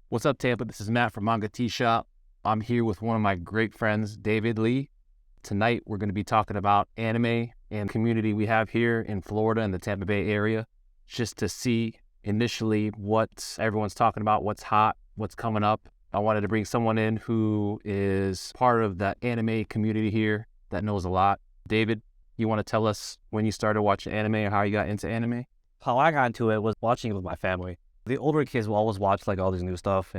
What's up, Tampa? This is Matt from Manga Tea Shop. I'm here with one of my great friends, David Lee. Tonight, we're going to be talking about anime and community we have here in Florida and the Tampa Bay area, just to see initially what everyone's talking about, what's hot, what's coming up. I wanted to bring someone in who is part of the anime community here that knows a lot. David, you want to tell us when you started watching anime or how you got into anime? How I got into it was watching it with my family. The older kids will always watch like all these new stuff,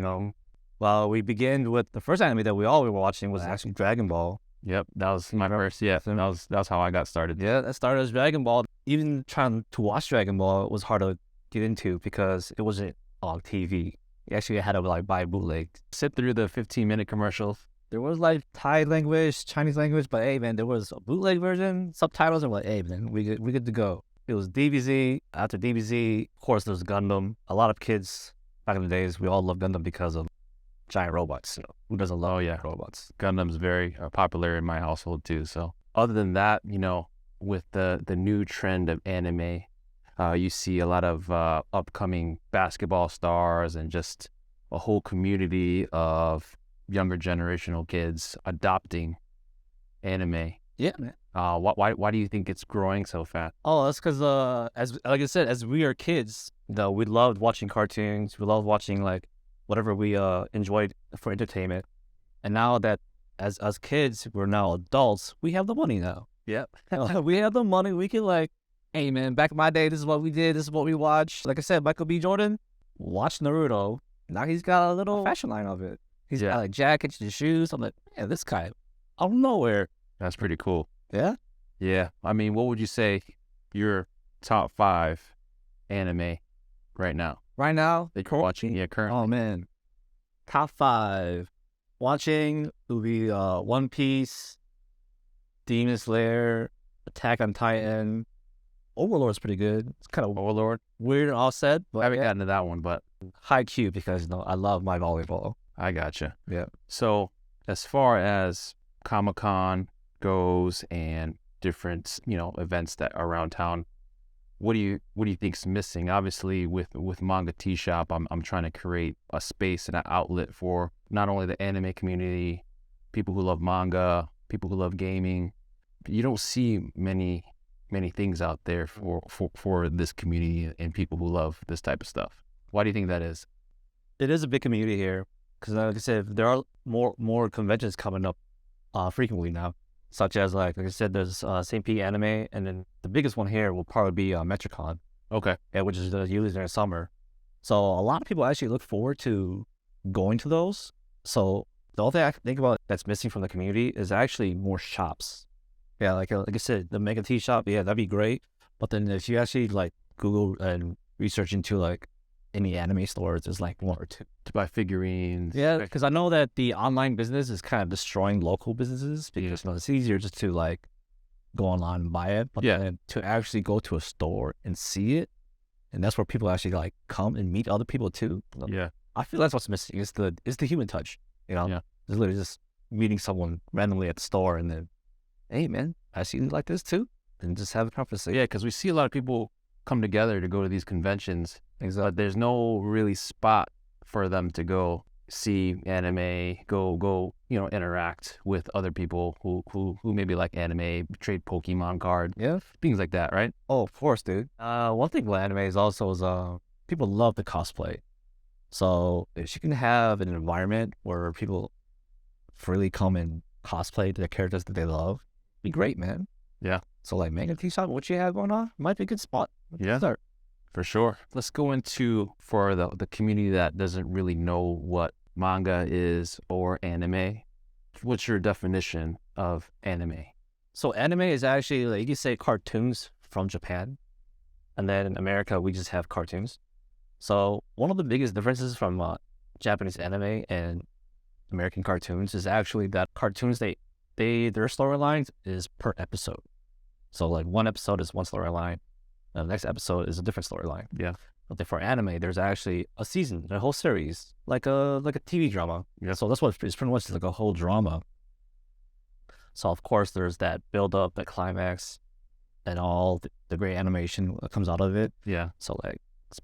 Well, we began with the first anime that we all were watching was actually Dragon Ball. Yep, that was my first. Yeah, that was how I got started. Yeah, that started as Dragon Ball. Even trying to watch Dragon Ball was hard to get into because it wasn't on TV. You actually had to buy bootleg. Sit through the 15-minute commercials. There was Thai language, Chinese language, but hey man, there was a bootleg version, subtitles, and hey man, we good to go. It was DBZ. After DBZ, of course, there was Gundam. A lot of kids back in the days, we all loved Gundam because of giant robots. Who doesn't love robots? Gundam's very popular in my household too. So other than that, with the new trend of anime, you see a lot of upcoming basketball stars and just a whole community of younger generational kids adopting anime. Yeah, man. Why do you think it's growing so fast? Oh, that's because as like I said, as we are kids, we loved watching cartoons. We loved watching whatever we enjoyed for entertainment. And now that as kids, we're now adults, we have the money now. Yep. We have the money. We can hey man, back in my day, this is what we did. This is what we watched. Like I said, Michael B. Jordan watched Naruto. Now he's got a little fashion line of it. He's got jackets and shoes. I'm like, man, this guy out of nowhere. That's pretty cool. Yeah? Yeah. I mean, what would you say your top 5 anime right now? Right now? That you're watching? Yeah, currently. Oh, man. Top 5. Watching would be One Piece, Demon Slayer, Attack on Titan. Overlord's pretty good. It's kind of Overlord. Weird and all said, but I haven't gotten to that one, but Haikyuu because I love my volleyball. I gotcha. Yeah. So as far as Comic-Con goes and different events that are around town, what do you think's missing? Obviously with Manga Tea Shop, I'm trying to create a space and an outlet for not only the anime community, people who love manga, people who love gaming. You don't see many things out there for this community and people who love this type of stuff. Why do you think that is? It is a big community here because like I said, there are more conventions coming up frequently now, such as like I said, there's St. Pete Anime, and then the biggest one here will probably be Metricon. Okay. Yeah, which is usually during summer. So a lot of people actually look forward to going to those. So the only thing I can think about that's missing from the community is actually more shops. Yeah, like I said, the Mega Tea Shop, yeah, that'd be great. But then if you actually Google and research into any anime stores, there's 1 or 2 to buy figurines. Yeah, because I know that the online business is kind of destroying local businesses because it's easier just to go online and buy it, but then to actually go to a store and see it, and that's where people actually come and meet other people too. Yeah, I feel that's what's missing is the human touch. Yeah, it's literally just meeting someone randomly at the store and then, hey man, I see you like this too, and just have a conversation. Yeah, because we see a lot of people come together to go to these conventions. Exactly. But there's no really spot for them to go see anime, go interact with other people who maybe like anime, trade Pokemon cards, things like that, right? Oh, of course, dude. One thing with anime is also people love the cosplay. So if you can have an environment where people freely come and cosplay the characters that they love, be great, man. Yeah. So Manga Tea Shop, what you have going on might be a good spot. Yeah. Start. For sure. Let's go into, for the community that doesn't really know what manga is or anime, what's your definition of anime? So anime is actually, you can say cartoons from Japan. And then in America, we just have cartoons. So one of the biggest differences from Japanese anime and American cartoons is actually that cartoons, their storylines is per episode. So one episode is one storyline. The next episode is a different storyline. Yeah. But for anime, there's actually a season, a whole series, like a TV drama. Yeah. So that's what it's pretty much like a whole drama. So of course there's that build up, the climax, and all the great animation that comes out of it. Yeah. So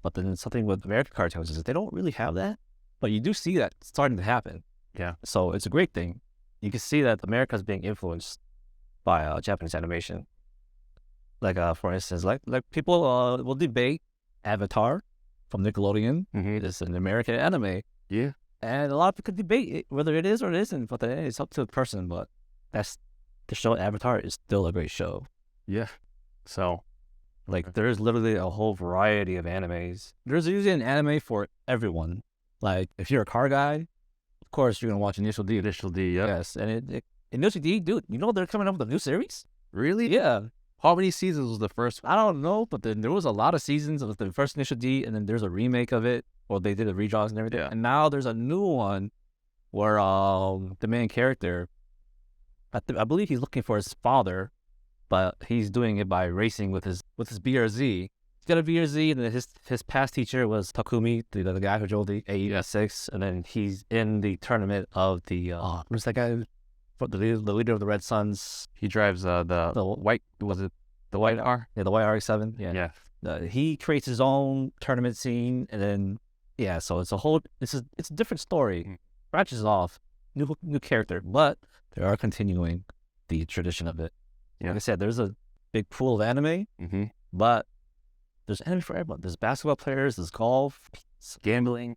but then something with American cartoons is they don't really have that. But you do see that starting to happen. Yeah. So it's a great thing. You can see that America's being influenced by Japanese animation. Like for instance, like people will debate Avatar from Nickelodeon. Mm-hmm. It's an American anime, Yeah. and a lot of people could debate it, whether it is or it isn't. But then it's up to the person. But that's the show. Avatar is still a great show. Yeah. So Like there's literally a whole variety of animes. There's usually an anime for everyone. Like if you're a car guy, of course you're gonna watch Initial D. Initial D. Yep. Yes, and Initial D, dude. You know they're coming up with a new series. Really? Yeah, How many seasons was the first one? I don't know, but then there was a lot of seasons of the first Initial D, and then there's a remake of it, or they did a redraws and everything. Yeah. And now there's a new one where the main character, I believe he's looking for his father, but he's doing it by racing with his BRZ. He's got a BRZ, and then his past teacher was Takumi, the guy who drove the A86, and then he's in the tournament of the who's that guy? The leader of the Red Suns. He drives the white, was it the white R? Yeah, the white RX-7. Yeah. Yeah. He creates his own tournament scene, and then so it's a different story. Branches off, new character, but they are continuing the tradition of it. Yeah. Like I said, there's a big pool of anime, Mm-hmm. but there's anime for everyone. There's basketball players, there's golf, Gambling.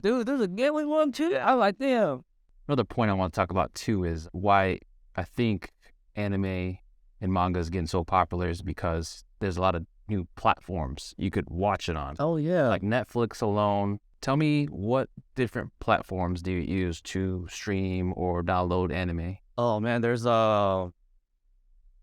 dude. There's a gambling one too. I'm like, damn. Another point I want to talk about too is why I think anime and manga is getting so popular is because there's a lot of new platforms you could watch it on. Oh yeah. Like Netflix alone. Tell me, what different platforms do you use to stream or download anime? Oh man, there's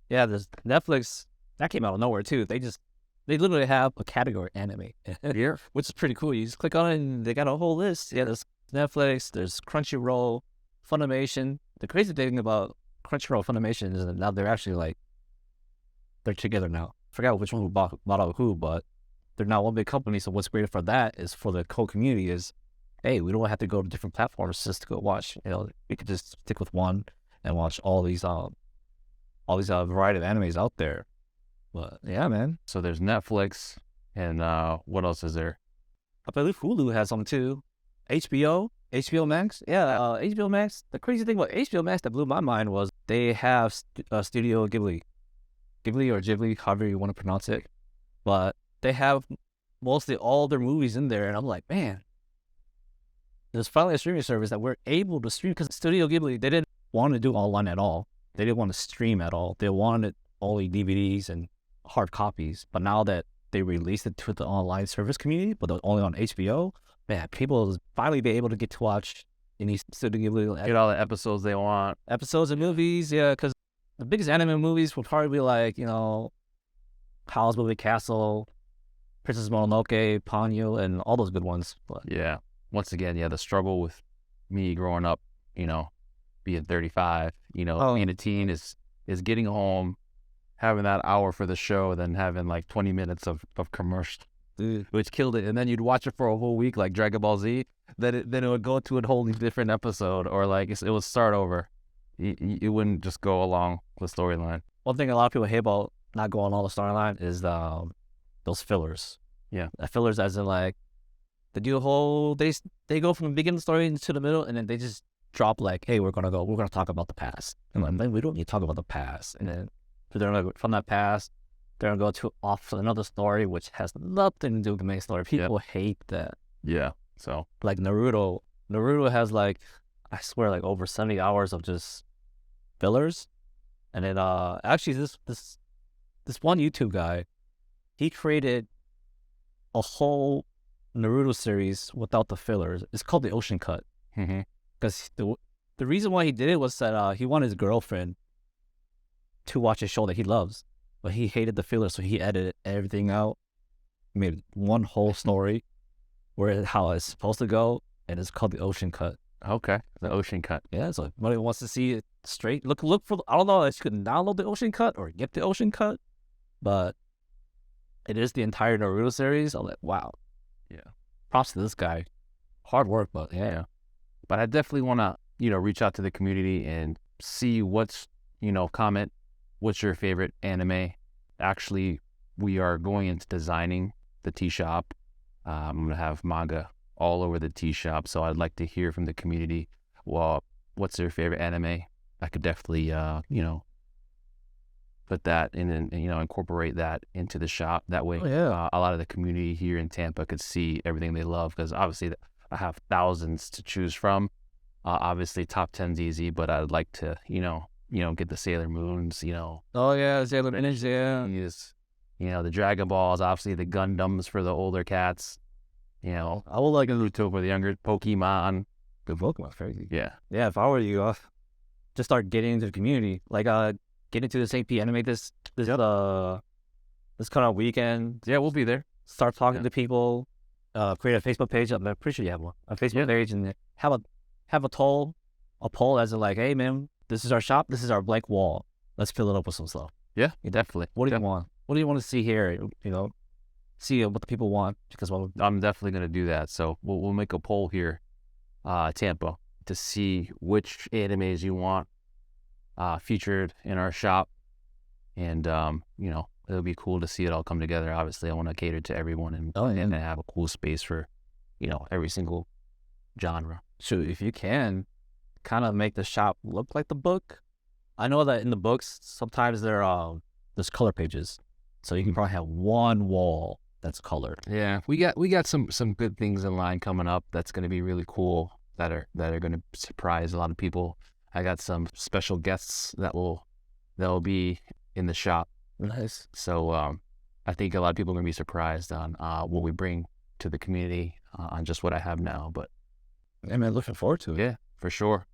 there's Netflix that came out of nowhere too. They literally have a category anime, Yeah. which is pretty cool. You just click on it and they got a whole list. Yeah, there's Netflix, there's Crunchyroll, Funimation. The crazy thing about Crunchyroll, Funimation is that now they're actually they're together now. Forgot which one who bought out who, but they're now one big company. So what's great for that is for the whole community is, hey, we don't have to go to different platforms just to go watch. We could just stick with one and watch all these variety of animes out there. But yeah, man. So there's Netflix, and what else is there? I believe Hulu has some too. HBO Max. Yeah, HBO Max. The crazy thing about HBO Max that blew my mind was they have Studio Ghibli or Ghibli, however you want to pronounce it. But they have mostly all their movies in there, and I'm like, man, there's finally a streaming service that we're able to stream, because Studio Ghibli, they didn't want to do online at all. They didn't want to stream at all. They wanted only DVDs and hard copies. But now that they released it to the online service community, but only on HBO, man, people will finally be able to get to watch any Studio Ghibli Get all the episodes they want. episodes and movies. Yeah, because the biggest anime movies will probably be like, Howl's Moving Castle, Princess Mononoke, Ponyo, and all those good ones. But Yeah. Once again, the struggle with me growing up, being 35, being a teen is getting home, having that hour for the show, then having like 20 minutes of commercial, dude, which killed it. And then you'd watch it for a whole week, like Dragon Ball Z. Then it would go to a whole different episode, or like it would start over. You wouldn't just go along the storyline. one thing a lot of people hate about not going on the storyline is those fillers. Yeah. Fillers as in they do a whole, they go from the beginning of the story to the middle, and then they just drop hey, we're gonna talk about the past. And man, we don't need to talk about the past. And then they're gonna go from that past, they're gonna go off to another story which has nothing to do with the main story. People hate that. Yeah. So Like Naruto has I swear over 70 hours of just fillers. And then actually this one YouTube guy, he created a whole Naruto series without the fillers. It's called the Ocean Cut. mm-hmm. Because the reason why he did it was that he wanted his girlfriend to watch a show that he loves, but he hated the fillers, so he edited everything out, made one whole story how it's supposed to go, and it's called the Ocean Cut. Okay, the Ocean Cut. Yeah, so if anybody wants to see it straight, look for. I don't know if you can download the Ocean Cut or get the Ocean Cut, but it is the entire Naruto series. I'm like, wow. Yeah. Props to this guy. Hard work, but yeah. But I definitely want to, reach out to the community and see what's, comment what's your favorite anime. Actually, we are going into designing the tea shop. I'm going to have Manga all over the tea shop. So I'd like to hear from the community. Well, what's their favorite anime? I could definitely, put that in and, incorporate that into the shop. That way, Oh yeah. a lot of the community here in Tampa could see everything they love, because obviously I have thousands to choose from. Obviously, top 10's easy, but I'd like to, get the Sailor Moons, Oh yeah, Sailor Moon. Yeah. is, the Dragon Balls, obviously the Gundams for the older cats, I would like a Naruto for the younger, Pokemon. good Pokemon. Crazy. Yeah. Yeah, if I were you, just start getting into the community. Like get into the St. Pete anime this kind of weekend. Yeah, we'll be there. Start talking Yeah. to people. Create a Facebook page. I'm pretty sure you have one. A Facebook page, and have a poll as in like, hey man, this is our shop. This is our blank wall. Let's fill it up with some stuff. Yeah, definitely. What do you want? What do you want to see here? See what the people want, because I'm definitely going to do that. So we'll make a poll here, Tampa, to see which animes you want featured in our shop. And, it'll be cool to see it all come together. Obviously, I want to cater to everyone and have a cool space for, every single genre. shoot, if you can, kind of make the shop look like the book. I know that in the books sometimes there's color pages, so you can probably have one wall that's colored. Yeah, we got some good things in line coming up that's going to be really cool, that are going to surprise a lot of people. I got some special guests that will be in the shop. Nice. So I think a lot of people are going to be surprised on what we bring to the community on just what I have now. But Yeah, man, looking forward to it. yeah, for sure.